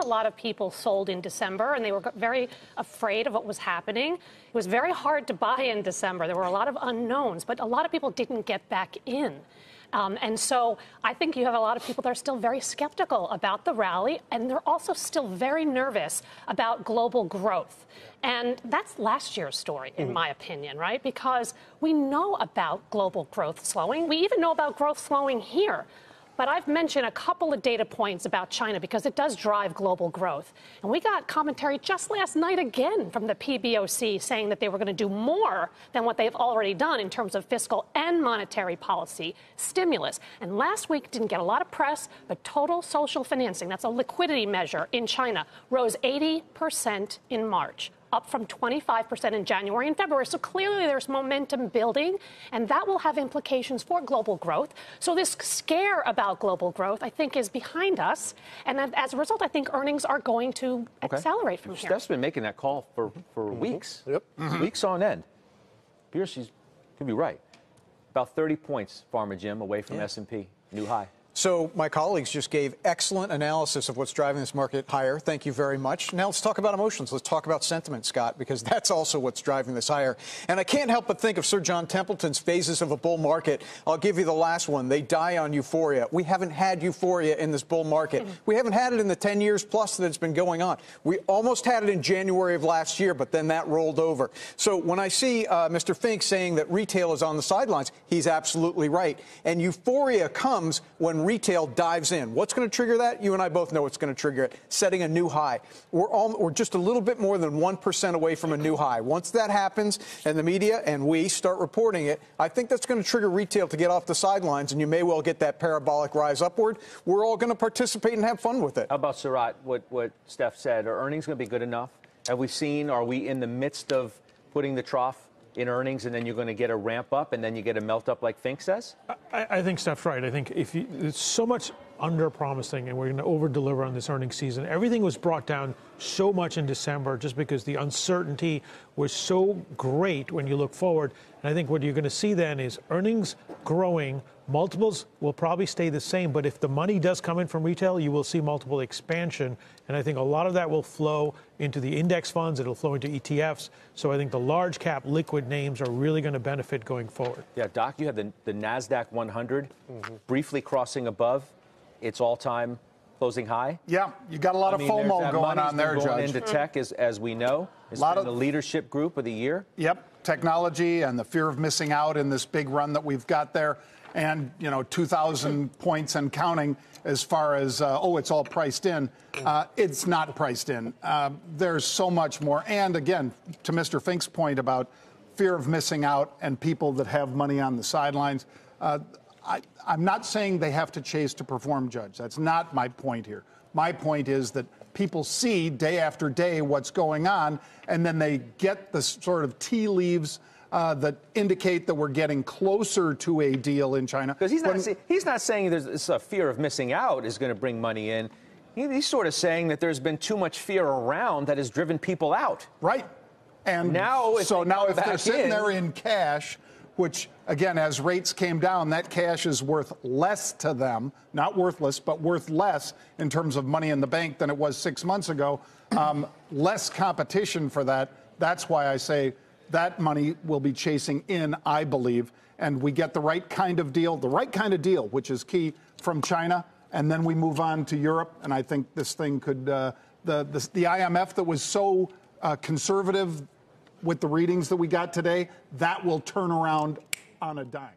a lot of people sold in December, and they were very afraid of what was happening. It was very hard to buy in December. There were a lot of unknowns, but a lot of people didn't get back in. And so I think you have a lot of people that are still very skeptical about the rally, and they're also still very nervous about global growth. And that's last year's story, in my opinion, right? Because we know about global growth slowing. We even know about growth slowing here. But I've mentioned a couple of data points about China because it does drive global growth. And we got commentary just last night again from the PBOC saying that they were going to do more than what they've already done in terms of fiscal and monetary policy stimulus. And last week didn't get a lot of press, but total social financing, that's a liquidity measure in China, rose 80% in March, up from 25% in January and February. So clearly there's momentum building, and that will have implications for global growth. So this scare about global growth, I think, is behind us. And as a result, I think earnings are going to accelerate from here. Steph's been making that call for weeks, weeks on end. Pierce, she could be right. About 30 points, Farmer Jim, away from S&P, new high. So my colleagues just gave excellent analysis of what's driving this market higher. Thank you very much. Now let's talk about emotions. Let's talk about sentiment, Scott, because that's also what's driving this higher. And I can't help but think of Sir John Templeton's phases of a bull market. I'll give you the last one. They die on euphoria. We haven't had euphoria in this bull market. We haven't had it in the 10 years plus that it's been going on. We almost had it in January of last year, but then that rolled over. So when I see Mr. Fink saying that retail is on the sidelines, he's absolutely right. And euphoria comes when retail dives in. What's going to trigger that? You and I both know what's going to trigger it. Setting a new high. We're just a little bit more than 1% away from a new high. Once that happens and the media and we start reporting it, I think that's going to trigger retail to get off the sidelines, and you may well get that parabolic rise upward. We're all going to participate and have fun with it. How about Surat, what Steph said? Are earnings going to be good enough? Have we seen, are we in the midst of putting the trough in earnings, and then you're going to get a ramp up, and then you get a melt up like Fink says? I think Steph's right. I think it's so much under promising, and we're going to over deliver on this earnings season. Everything was brought down so much in December just because the uncertainty was so great when you look forward. And I think what you're going to see then is earnings growing. Multiples will probably stay the same, but if the money does come in from retail, you will see multiple expansion. And I think a lot of that will flow into the index funds. It'll flow into ETFs. So I think the large cap liquid names are really going to benefit going forward. Yeah, Doc, you have the NASDAQ 100 briefly crossing above its all-time closing high. Yeah, you got a lot of FOMO going on there, Judge. Going into tech, as we know. It's been the leadership group of the year. Yep, technology and the fear of missing out in this big run that we've got there. And, 2,000 points and counting as far as, it's all priced in. It's not priced in. There's so much more. And again, to Mr. Fink's point about fear of missing out and people that have money on the sidelines, I'm not saying they have to chase to perform, Judge. That's not my point here. My point is that people see day after day what's going on, and then they get the sort of tea leaves that indicate that we're getting closer to a deal in China. Because he's not saying there's a fear of missing out is going to bring money in. He's sort of saying that there's been too much fear around that has driven people out. Right. And now, if they're sitting there in cash, which, again, as rates came down, that cash is worth less to them, not worthless, but worth less in terms of money in the bank than it was 6 months ago. Less competition for that. That's why I say that money will be chasing in, I believe, and we get the right kind of deal, which is key from China, and then we move on to Europe. And I think this thing could, the IMF that was so conservative with the readings that we got today, that will turn around on a dime.